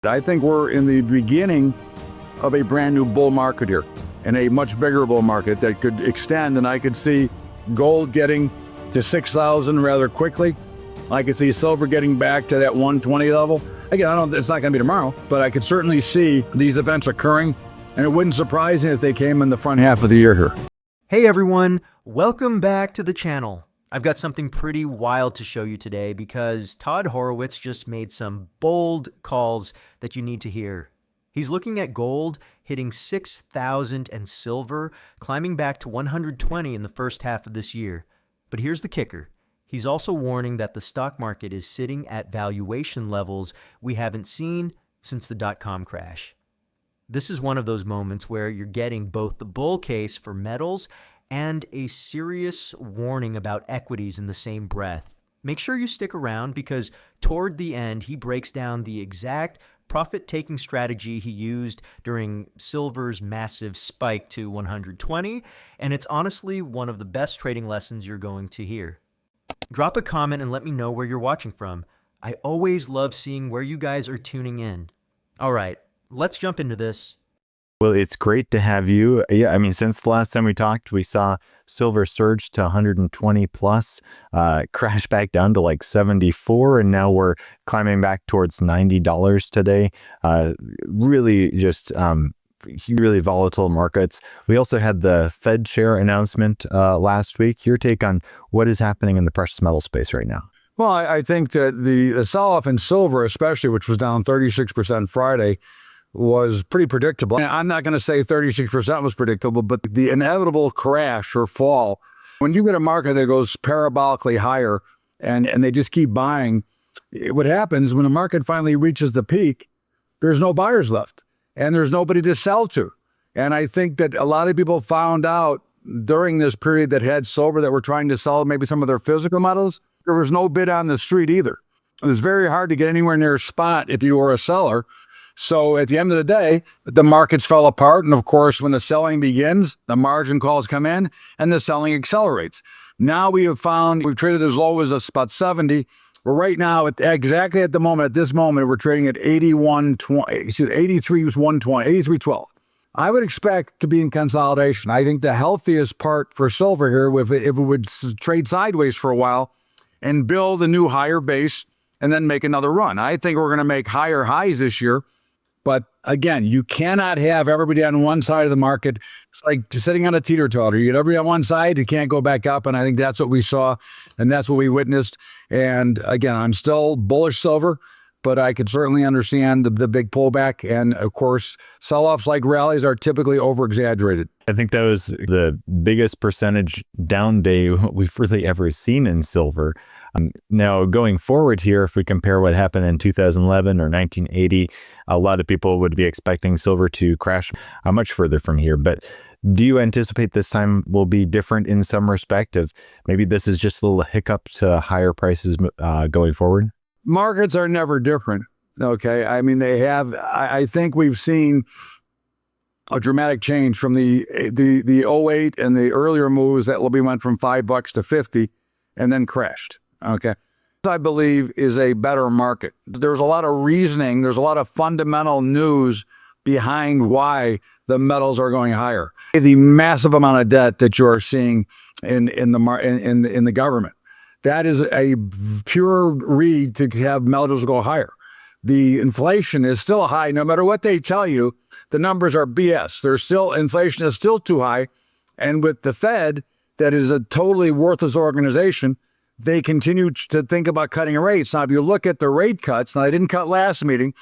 I think we're in the beginning of a brand new bull market here, and a much bigger bull market that could extend, and I could see gold getting to 6,000 rather quickly. I could see silver getting back to that 120 level. Again, it's not going to be tomorrow, but I could certainly see these events occurring, and it wouldn't surprise me if they came in the front half of the year here. Hey everyone, welcome back to the channel. I've got something pretty wild to show you today because Todd Horwitz just made some bold calls that you need to hear. He's looking at gold hitting 6,000 and silver climbing back to 120 in the first half of this year. But here's the kicker. He's also warning that the stock market is sitting at valuation levels we haven't seen since the dot-com crash. This is one of those moments where you're getting both the bull case for metals and a serious warning about equities in the same breath. Make sure you stick around because toward the end, he breaks down the exact profit-taking strategy he used during silver's massive spike to 120, and it's honestly one of the best trading lessons you're going to hear. Drop a comment and let me know where you're watching from. I always love seeing where you guys are tuning in. All right, let's jump into this. Well, it's great to have you. Yeah, I mean, since the last time we talked, we saw silver surge to 120 plus, crash back down to like 74, and now we're climbing back towards $90 today. Really just really volatile markets. We also had the Fed chair announcement last week. Your take on what is happening in the precious metal space right now? Well, I think that the sell-off in silver, especially, which was down 36% Friday, was pretty predictable. I'm not going to say 36% was predictable, but the inevitable crash or fall, when you get a market that goes parabolically higher and they just keep buying, what happens when the market finally reaches the peak, there's no buyers left and there's nobody to sell to. And I think that a lot of people found out during this period that had silver that were trying to sell maybe some of their physical metals, there was no bid on the street either. It was very hard to get anywhere near a spot if you were a seller. So at the end of the day, the markets fell apart. And of course, when the selling begins, the margin calls come in and the selling accelerates. Now we've traded as low as about 70. We're right now exactly at this moment, we're trading at 83.12. I would expect to be in consolidation. I think the healthiest part for silver here, if it would trade sideways for a while and build a new higher base and then make another run. I think we're going to make higher highs this year. But again, you cannot have everybody on one side of the market. It's like sitting on a teeter-totter. You get everybody on one side, you can't go back up. And I think that's what we saw and that's what we witnessed. And again, I'm still bullish silver, but I could certainly understand the big pullback. And of course, sell-offs like rallies are typically over-exaggerated. I think that was the biggest percentage down day we've really ever seen in silver. Now, going forward here, if we compare what happened in 2011 or 1980, a lot of people would be expecting silver to crash much further from here. But do you anticipate this time will be different in some respect of maybe this is just a little hiccup to higher prices going forward? Markets are never different. Okay. I mean, I think we've seen a dramatic change from the 08 and the earlier moves that went from $5 to 50 and then crashed. Okay. I believe is a better market. There's a lot of reasoning. There's a lot of fundamental news behind why the metals are going higher. The massive amount of debt that you're seeing in the government, that is a pure read to have metals go higher. The inflation is still high. No matter what they tell you, the numbers are BS. Inflation is still too high. And with the Fed, that is a totally worthless organization, they continue to think about cutting rates. Now, if you look at the rate cuts, now they didn't cut last meeting,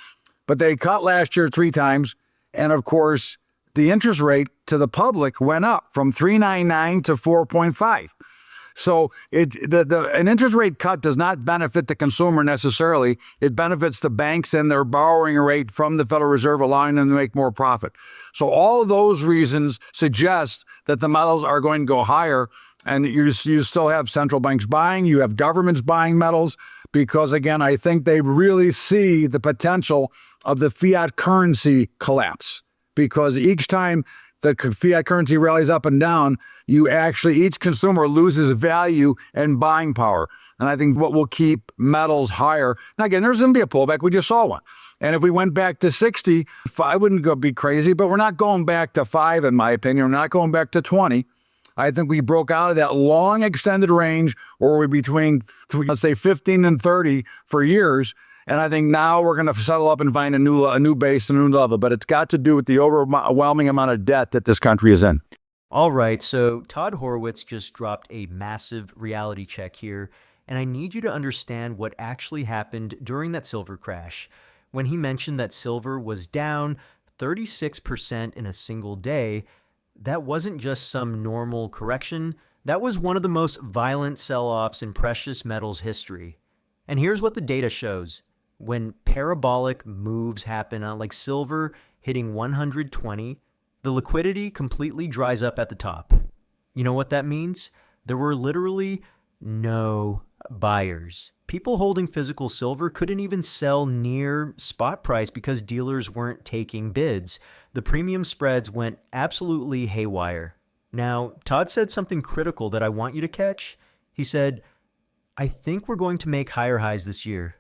but they cut last year 3 times. And of course, the interest rate to the public went up from 3.99 to 4.5. So an interest rate cut does not benefit the consumer necessarily. It benefits the banks and their borrowing rate from the Federal Reserve, allowing them to make more profit. So all of those reasons suggest that the metals are going to go higher. And you still have central banks buying, you have governments buying metals, because again, I think they really see the potential of the fiat currency collapse. Because each time the fiat currency rallies up and down, each consumer loses value and buying power. And I think what will keep metals higher. Now again, there's going to be a pullback. We just saw one. And if we went back to 60, I wouldn't go be crazy, but we're not going back to 5, in my opinion. We're not going back to 20. I think we broke out of that long extended range, or we're between, let's say, 15 and 30 for years. And I think now we're going to settle up and find a new base, a new level. But it's got to do with the overwhelming amount of debt that this country is in. All right, so Todd Horwitz just dropped a massive reality check here, and I need you to understand what actually happened during that silver crash. When he mentioned that silver was down 36% in a single day, that wasn't just some normal correction. That was one of the most violent sell-offs in precious metals history. And here's what the data shows. When parabolic moves happen, like silver hitting 120, the liquidity completely dries up at the top. You know what that means? There were literally no buyers. People holding physical silver couldn't even sell near spot price because dealers weren't taking bids. The premium spreads went absolutely haywire. Now, Todd said something critical that I want you to catch. He said, I think we're going to make higher highs this year.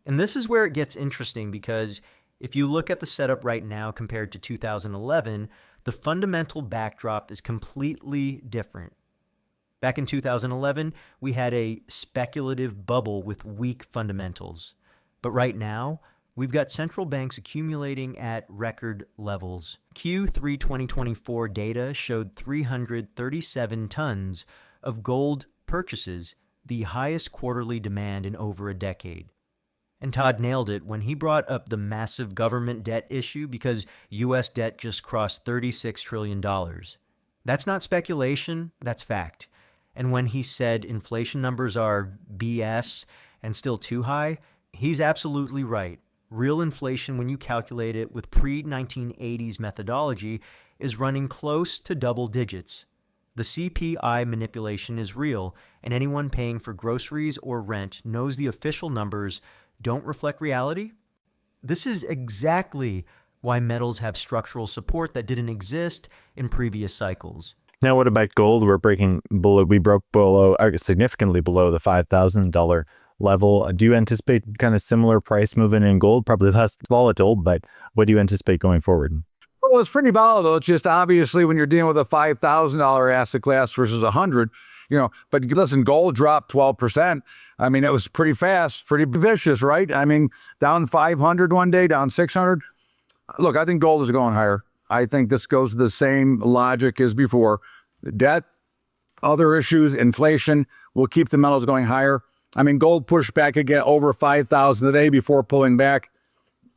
And this is where it gets interesting, because if you look at the setup right now compared to 2011, the fundamental backdrop is completely different. Back in 2011, we had a speculative bubble with weak fundamentals. But right now, we've got central banks accumulating at record levels. Q3 2024 data showed 337 tons of gold purchases, the highest quarterly demand in over a decade. And Todd nailed it when he brought up the massive government debt issue, because U.S. debt just crossed $36 trillion. That's not speculation, that's fact. And when he said inflation numbers are BS and still too high, he's absolutely right. Real inflation, when you calculate it with pre-1980s methodology, is running close to double digits. The CPI manipulation is real, and anyone paying for groceries or rent knows the official numbers don't reflect reality. This is exactly why metals have structural support that didn't exist in previous cycles. Now, what about gold? We broke below, significantly below the $5,000 level. Do you anticipate kind of similar price movement in gold? Probably less volatile, but what do you anticipate going forward? Well, it's pretty volatile. It's just obviously when you're dealing with a $5,000 asset class versus 100, but listen, gold dropped 12%. I mean, it was pretty fast, pretty vicious, right? I mean, down 500 one day, down 600. Look, I think gold is going higher. I think this goes to the same logic as before. Debt, other issues, inflation will keep the metals going higher. I mean, gold pushed back again over 5,000 a day before pulling back.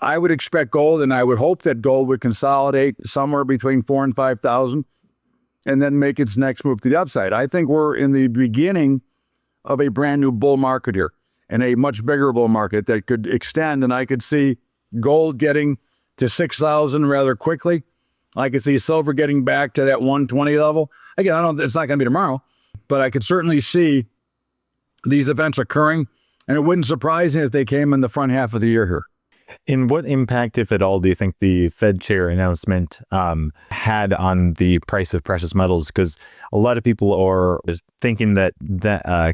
I would expect gold, and I would hope that gold would consolidate somewhere between 4,000 and 5,000 and then make its next move to the upside. I think we're in the beginning of a brand new bull market here, and a much bigger bull market that could extend, and I could see gold getting to 6,000 rather quickly. I could see silver getting back to that 120 level. Again, it's not going to be tomorrow, but I could certainly see these events occurring, and it wouldn't surprise me if they came in the front half of the year here. And what impact, if at all, do you think the Fed chair announcement had on the price of precious metals? Because a lot of people are thinking that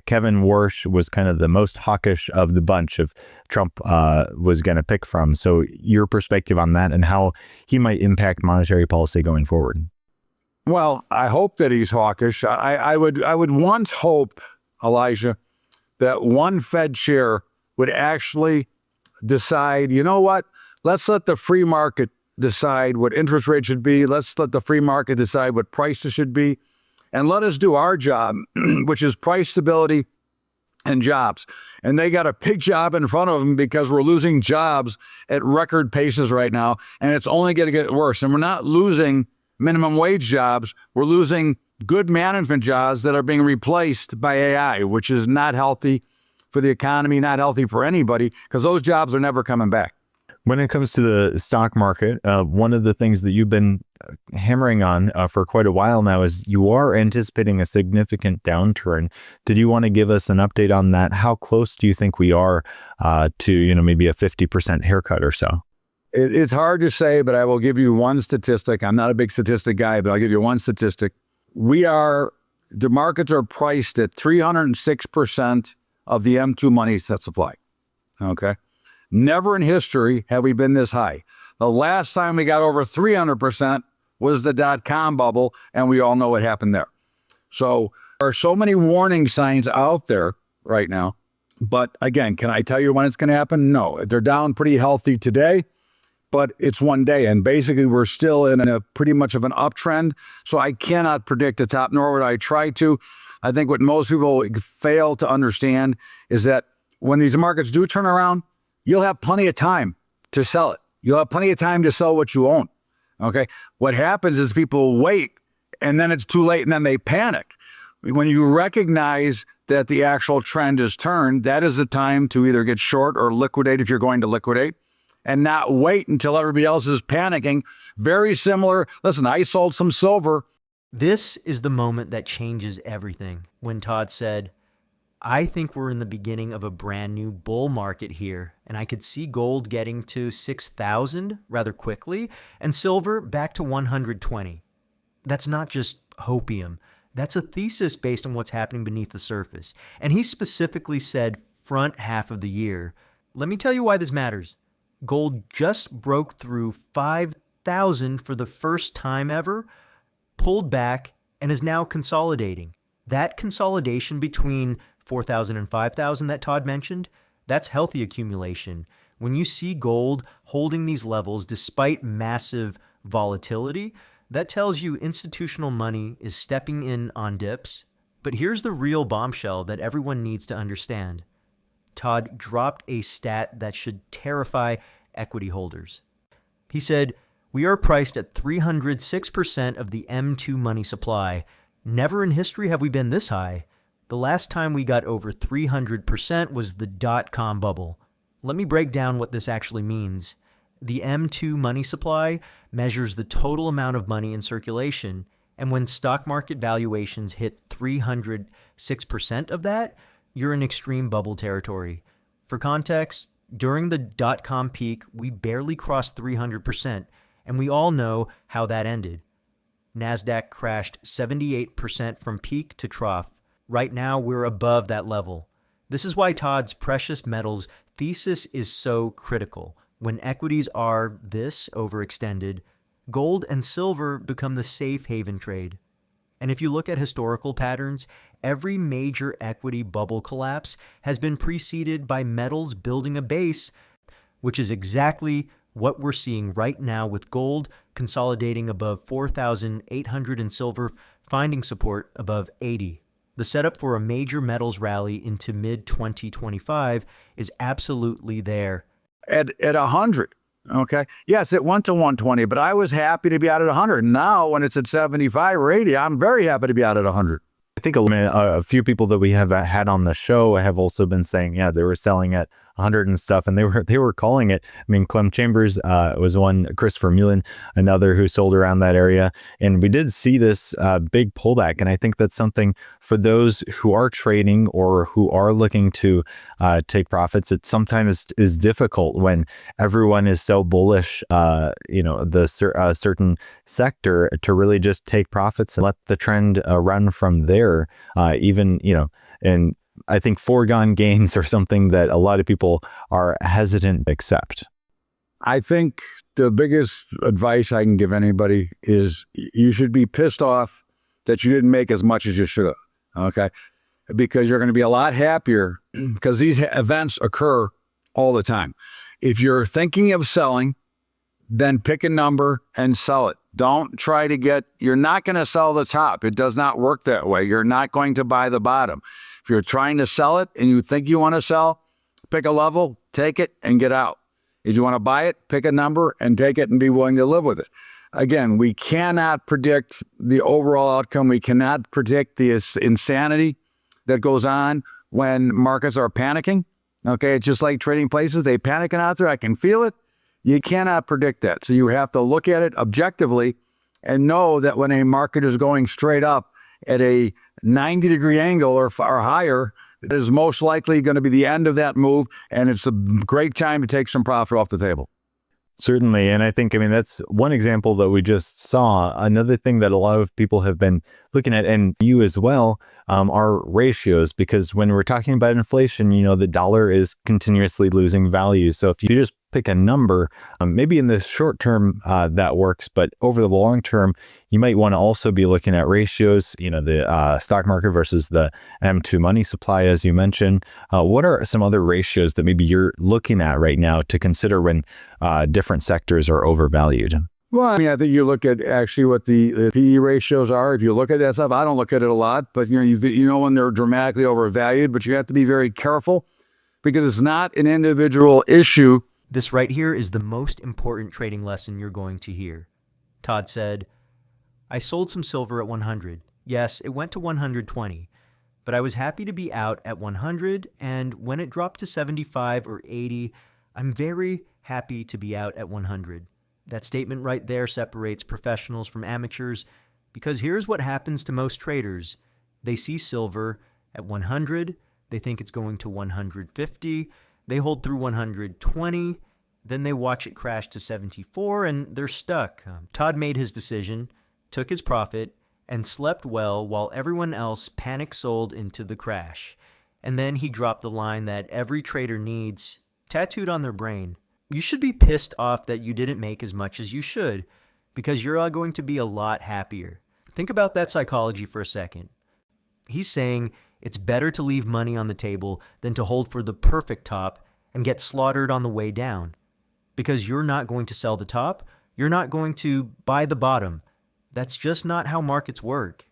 Kevin Warsh was kind of the most hawkish of the bunch of Trump was going to pick from. So your perspective on that and how he might impact monetary policy going forward? Well, I hope that he's hawkish. I would once hope, Elijah, that one Fed chair would actually decide, you know what, let's let the free market decide what interest rates should be. Let's let the free market decide what prices should be. And let us do our job, which is price stability and jobs. And they got a big job in front of them because we're losing jobs at record paces right now. And it's only going to get worse. And we're not losing minimum wage jobs. We're losing good management jobs that are being replaced by AI, which is not healthy for the economy, not healthy for anybody, because those jobs are never coming back. When it comes to the stock market, one of the things that you've been hammering on for quite a while now is you are anticipating a significant downturn. Did you want to give us an update on that? How close do you think we are to, maybe a 50% haircut or so? It's hard to say, but I will give you one statistic. I'm not a big statistic guy, but I'll give you one statistic. The markets are priced at 306% of the M2 money set supply. Okay. Never in history have we been this high. The last time we got over 300% was the dot-com bubble, and we all know what happened there. So there are so many warning signs out there right now. But again, can I tell you when it's going to happen? No. They're down pretty healthy today, but it's one day. And basically, we're still in a pretty much of an uptrend. So I cannot predict the top, nor would I try to. I think what most people fail to understand is that when these markets do turn around, you'll have plenty of time to sell it. You'll have plenty of time to sell what you own. Okay. What happens is people wait and then it's too late and then they panic. When you recognize that the actual trend is turned, that is the time to either get short or liquidate if you're going to liquidate, and not wait until everybody else is panicking. Very similar. Listen, I sold some silver. This is the moment that changes everything. When Todd said, I think we're in the beginning of a brand new bull market here, and I could see gold getting to 6,000 rather quickly and silver back to 120. That's not just hopium. That's a thesis based on what's happening beneath the surface. And he specifically said front half of the year. Let me tell you why this matters. Gold just broke through 5,000 for the first time ever, pulled back, and is now consolidating. That consolidation between 4,000 and 5,000 that Todd mentioned, that's healthy accumulation. When you see gold holding these levels despite massive volatility, that tells you institutional money is stepping in on dips. But here's the real bombshell that everyone needs to understand. Todd dropped a stat that should terrify equity holders. He said, we are priced at 306% of the M2 money supply. Never in history have we been this high. The last time we got over 300% was the dot-com bubble. Let me break down what this actually means. The M2 money supply measures the total amount of money in circulation, and when stock market valuations hit 306% of that, you're in extreme bubble territory. For context, during the dot-com peak, we barely crossed 300%, and we all know how that ended. NASDAQ crashed 78% from peak to trough. Right now, we're above that level. This is why Todd's precious metals thesis is so critical. When equities are this overextended, gold and silver become the safe haven trade. And if you look at historical patterns, every major equity bubble collapse has been preceded by metals building a base, which is exactly what we're seeing right now with gold consolidating above 4,800 and silver finding support above 80. The setup for a major metals rally into mid-2025 is absolutely there. At 100, okay? Yes, it went to 120, but I was happy to be out at 100. Now, when it's at 75 or 80, I'm very happy to be out at 100. I think a few people that we have had on the show have also been saying, yeah, they were selling at 100 and stuff, and they were calling it. I mean, Clem Chambers was one, Christopher Mullen, another who sold around that area, and we did see this big pullback. And I think that's something for those who are trading or who are looking to take profits. It sometimes is difficult when everyone is so bullish, the certain sector, to really just take profits and let the trend run from there. And I think foregone gains are something that a lot of people are hesitant to accept. I think the biggest advice I can give anybody is you should be pissed off that you didn't make as much as you should have, okay? Because you're going to be a lot happier because these events occur all the time. If you're thinking of selling, then pick a number and sell it. Don't try to you're not going to sell the top. It does not work that way. You're not going to buy the bottom. If you're trying to sell it and you think you want to sell, pick a level, take it, and get out. If you want to buy it, pick a number and take it and be willing to live with it. Again, we cannot predict the overall outcome. We cannot predict the insanity that goes on when markets are panicking. Okay, it's just like trading places. They panicking out there. I can feel it. You cannot predict that. So you have to look at it objectively and know that when a market is going straight up at a 90-degree angle or higher, it is most likely going to be the end of that move, and it's a great time to take some profit off the table. Certainly. And I think, I mean, that's one example that we just saw. Another thing that a lot of people have been looking at, and you as well, are ratios, because when we're talking about inflation, the dollar is continuously losing value. So if you just pick a number, maybe in the short term that works, but over the long term, you might want to also be looking at ratios, the stock market versus the M2 money supply, as you mentioned. What are some other ratios that maybe you're looking at right now to consider when different sectors are overvalued? Well, I mean, I think you look at actually what the PE ratios are. If you look at that stuff, I don't look at it a lot, but you know when they're dramatically overvalued, but you have to be very careful because it's not an individual issue. This right here is the most important trading lesson you're going to hear. Todd said, I sold some silver at 100. Yes, it went to 120, but I was happy to be out at 100, and when it dropped to 75 or 80, I'm very happy to be out at 100. That statement right there separates professionals from amateurs, because here's what happens to most traders. They see silver at 100, they think it's going to 150, they hold through 120, then they watch it crash to 74, and they're stuck. Todd made his decision, took his profit, and slept well while everyone else panic sold into the crash. And then he dropped the line that every trader needs tattooed on their brain. You should be pissed off that you didn't make as much as you should, because you're going to be a lot happier. Think about that psychology for a second. He's saying it's better to leave money on the table than to hold for the perfect top and get slaughtered on the way down. Because you're not going to sell the top, you're not going to buy the bottom. That's just not how markets work.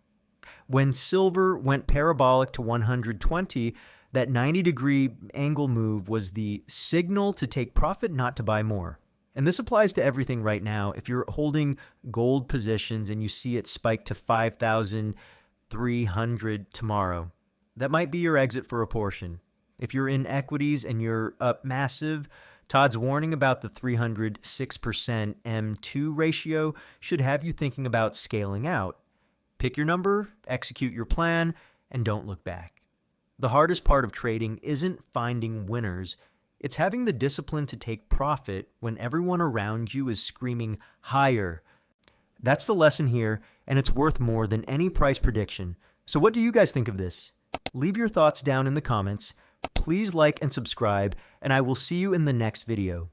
When silver went parabolic to 120, that 90-degree angle move was the signal to take profit, not to buy more. And this applies to everything right now. If you're holding gold positions and you see it spike to 5,300 tomorrow, that might be your exit for a portion. If you're in equities and you're up massive, Todd's warning about the 306% M2 ratio should have you thinking about scaling out. Pick your number, execute your plan, and don't look back. The hardest part of trading isn't finding winners. It's having the discipline to take profit when everyone around you is screaming higher. That's the lesson here, and it's worth more than any price prediction. So what do you guys think of this? Leave your thoughts down in the comments. Please like and subscribe, and I will see you in the next video.